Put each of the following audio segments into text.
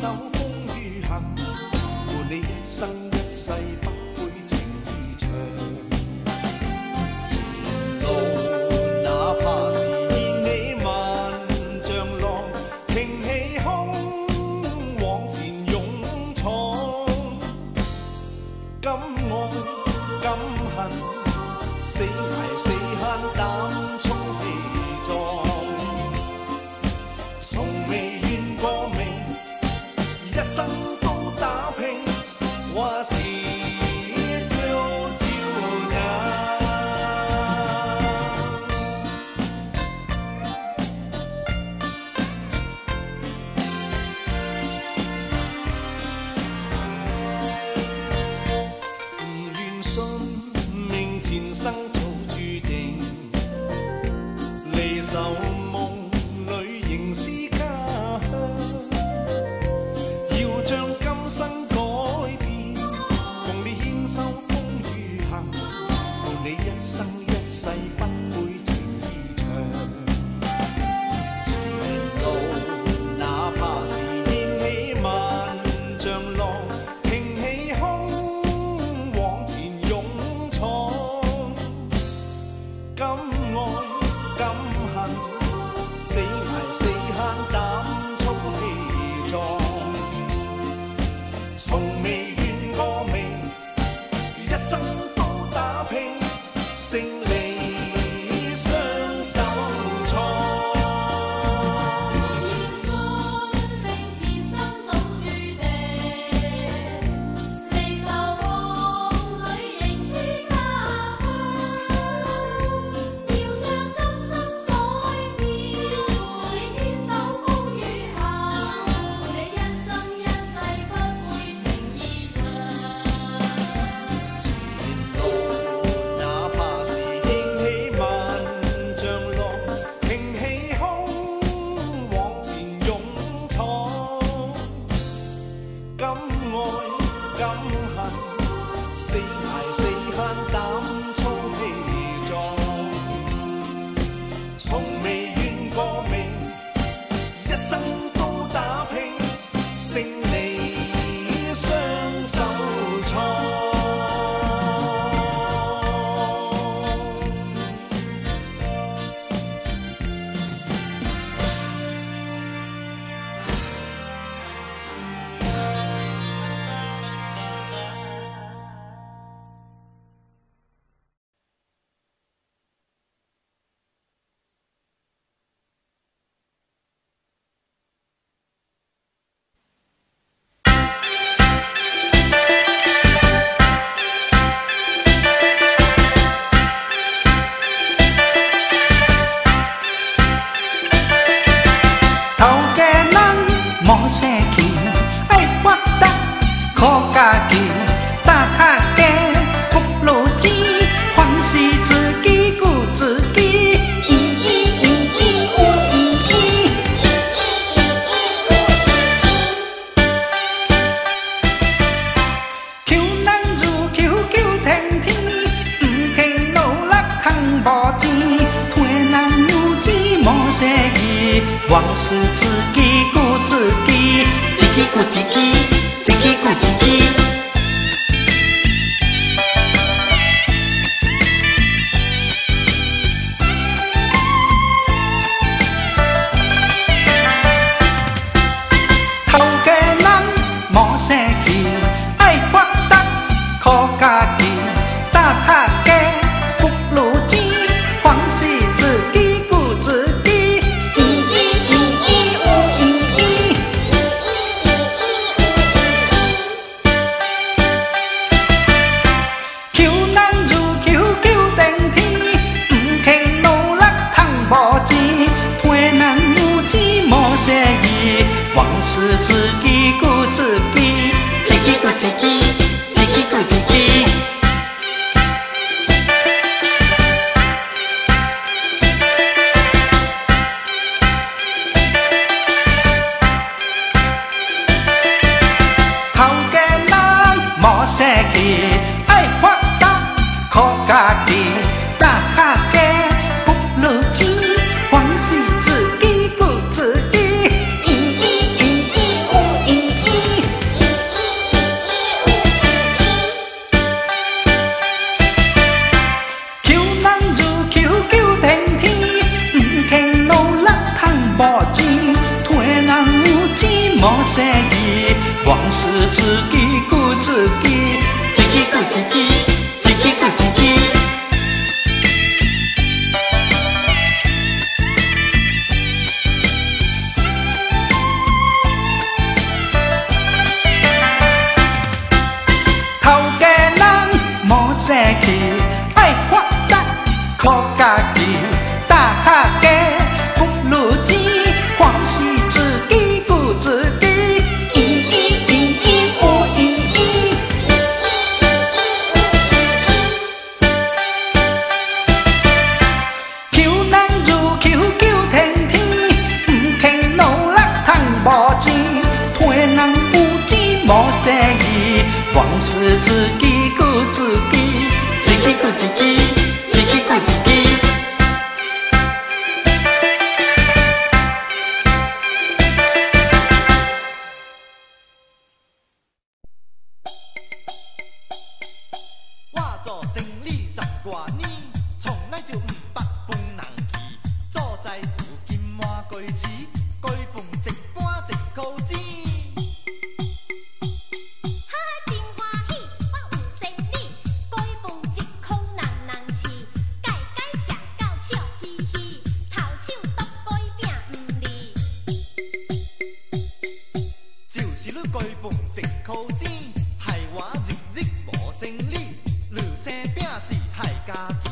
手風雨行，伴你一生一世不悔情意長。前路哪怕是千里萬丈浪，挺起胸往前勇闖。敢愛敢恨，死捱死慳膽充氣壯。從未怨過命，一生都打拼，話是挑挑眼。唔願信命前生早注定，離愁夢裏仍是家鄉。要將今生改變，共你牽手風雨行，伴你一生一世不悔情意長。前路哪怕是掀起萬丈浪，挺起胸往前勇闖。敢愛敢恨，死捱死慳膽充氣壯。從未怨過命，一生都打拼，勝利雙手創。往事自己顾自己，自己顾自己，自己顾自己。头家人莫生气，爱发达靠家己，大客家不如钱，凡事自己顾自己。往事自己顾自己，自己顾自己，自己顾自己。头家人莫生气，爱发达靠家己，大客家不如钱，凡事自己顾自己。莫生气，往事自己顾自己，自己顾自己，自己顾自己。头家人莫生气，爱发达靠家己，大客家不如钱，凡事自己顾自己。莫生气，往事自己顾自己，自己顾自己，自己顾自己。我做生意10多年，从来就不捌饭人去，做在如今满街市，该饭一半一口钱。改饭1箍钱，害我日日无生理，两生拼死害家己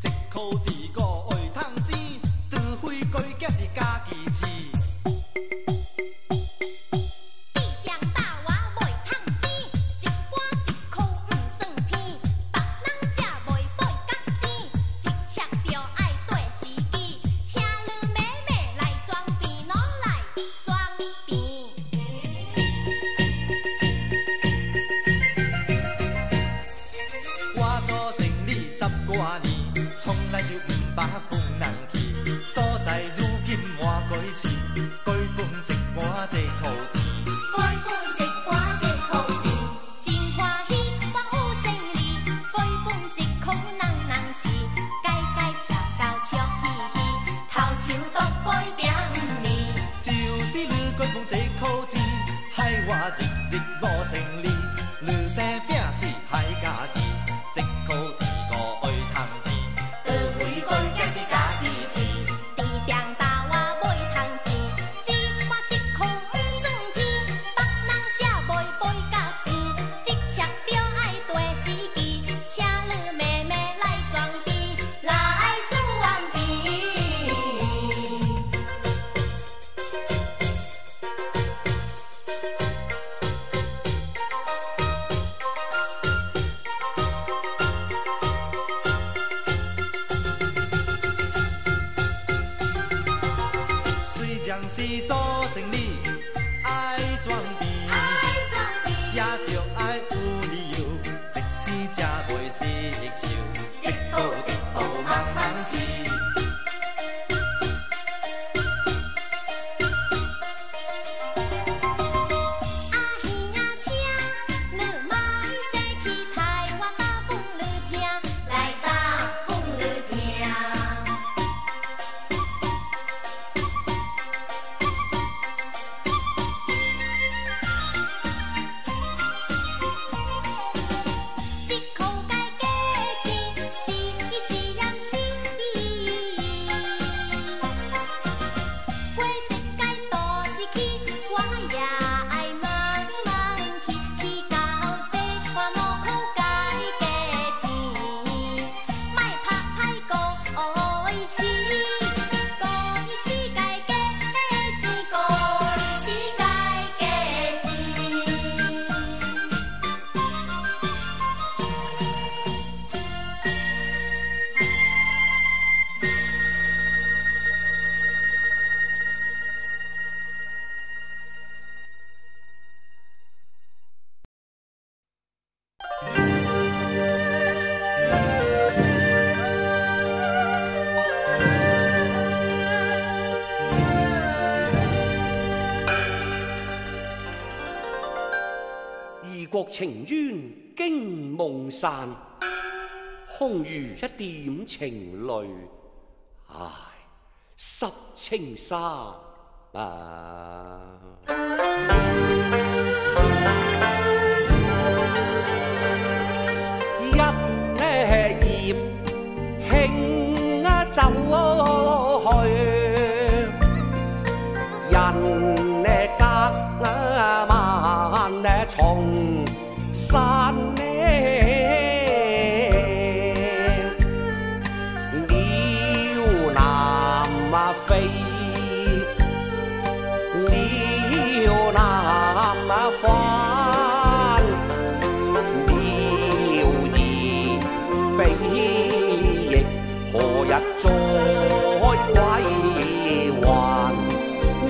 ，1箍地5会趁钱，除非家己是家己饲。地点打我袂趁钱，一碗1箍不算偏，别人食袂买角钱，一尺着爱对时机，请你妹妹来装病，拢来装病。从来就不捌饭人去，做在如今满街市，改饭一碗1箍钱，改饭1碗1箍钱，真欢喜我有生意，改饭1箍人饲，家家食到笑嘻嘻，头手都改饼不离，就是你改饭1箍钱，害我日日无生理，两生拼死害家己，1箍地5会趁钱。是做生意爱装逼，也着爱有理由，一时吃袂熟手，一步一步慢慢试。國情淵驚夢散，空餘一點情淚，唉，濕青衫。一葉輕走去，人隔萬重山鳥南飛，鳥南返，鳥兒悲亦何日再歸還？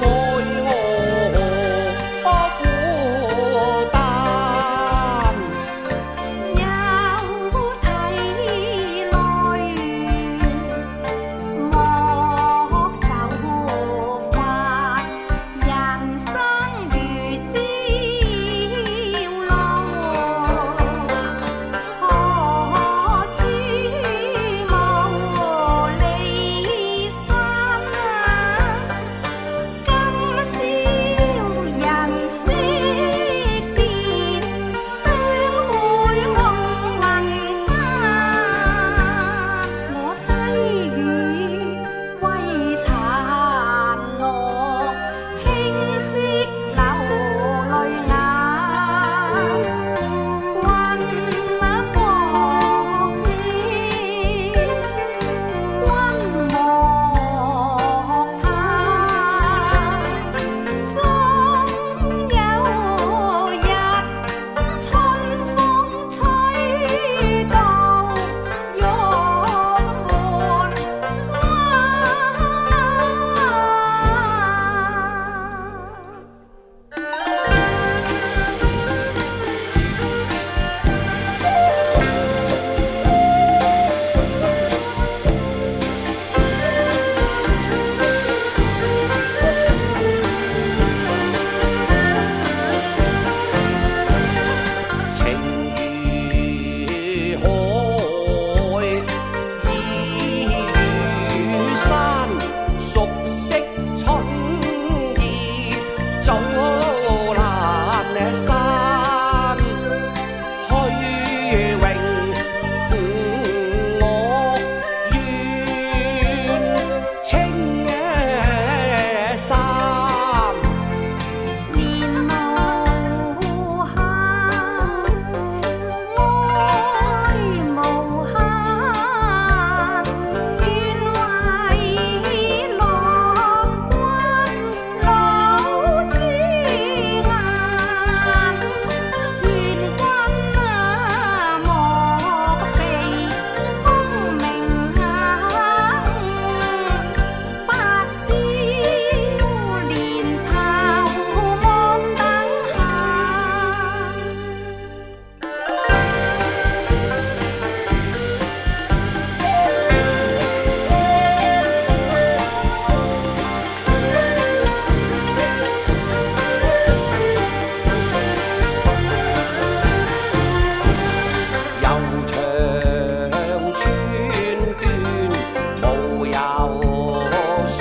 愛我孤單，有體淚，莫愁煩。人生如朝露，何處無離散？今宵人色變，相會夢魂間。我低語歸檀羅，輕惜流淚眼。君莫借，君莫嘆，終有日春風吹到玉盤情如海，意如山，熟悉春意早闌珊。虛榮我願青衫。年無限，愛無限，願為郎君老朱顏。願君莫避功名眼，白宵連頭望等閒。悠長川斷，無有數，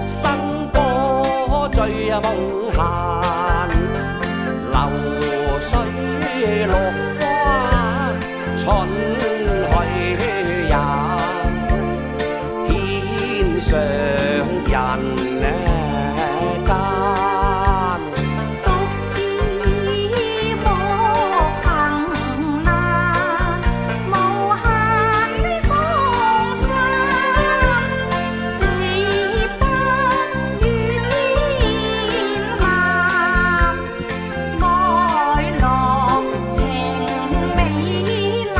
新歌醉夢閒。流水落花，春去也。天上人間。獨自莫憑難，無限的江山，你不與天下。愛樂情美難。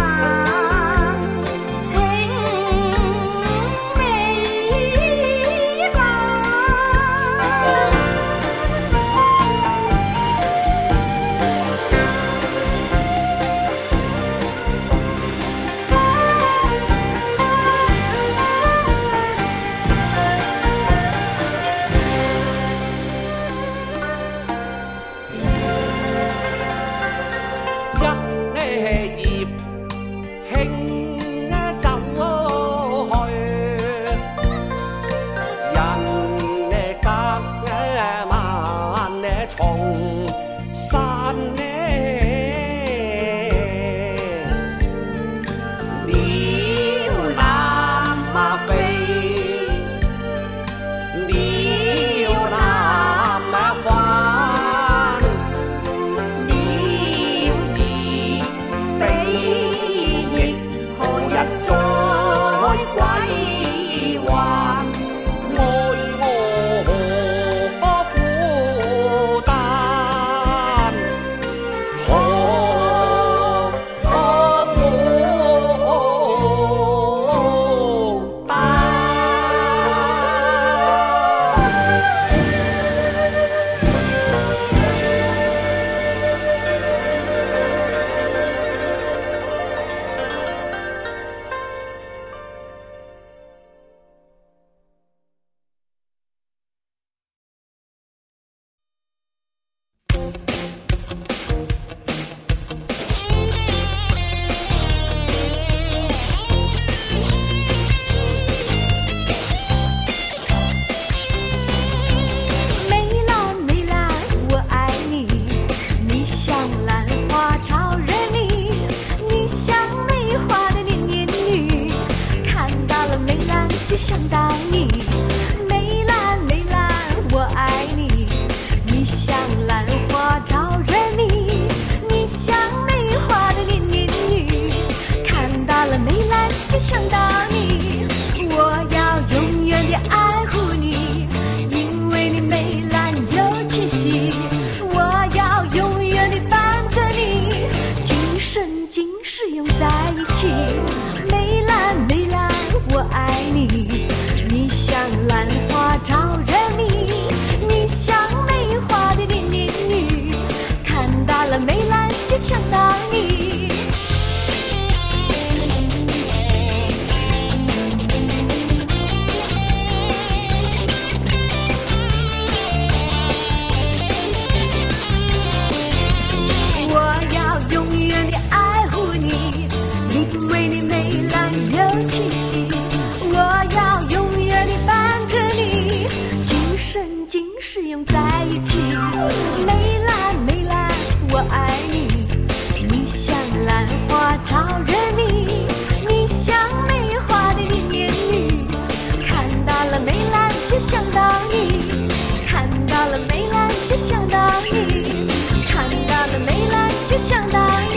你，看到了梅兰就想到你，看到了梅兰就想到你，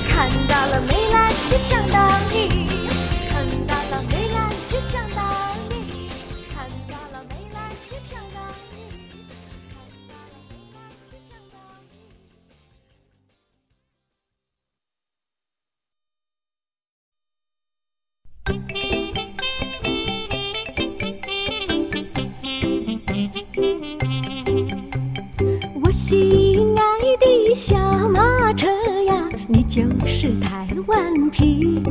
看到了梅兰就想到你，看到了梅兰就想到你，看到了梅兰就想到你，看到了梅兰就想到你。我心爱的小马车呀，你就是台湾皮。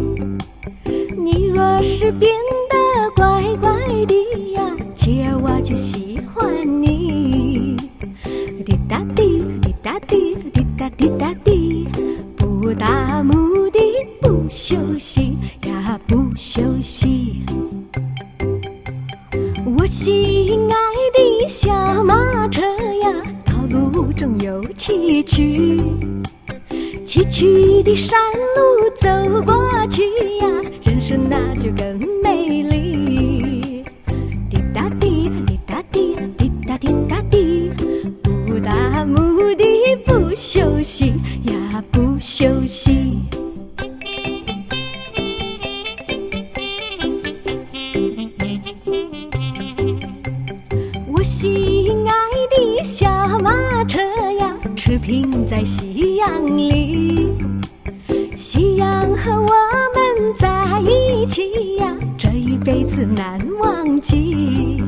你若是变得乖乖的呀，姐我就喜欢你。滴答滴，滴答滴，滴答滴答滴，不打目的不休息呀，不休息。我心爱的小马车呀，道路中有崎岖，崎岖的山路走过去呀，人生那就更美丽。滴答滴，滴答滴，滴答滴答滴，不打目的不休息呀，不休息。我心爱的小马车呀，驰骋在夕阳里，夕阳和我们在一起呀，这一辈子难忘记。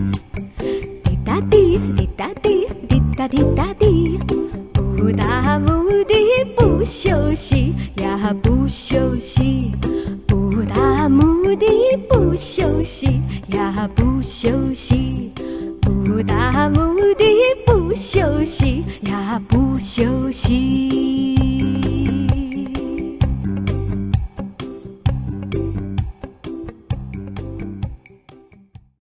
滴答滴，滴答滴，滴答滴答滴，不打目的不休息呀，不休息，不打目的不休息呀，不休息，不打目的不休息呀，不休息。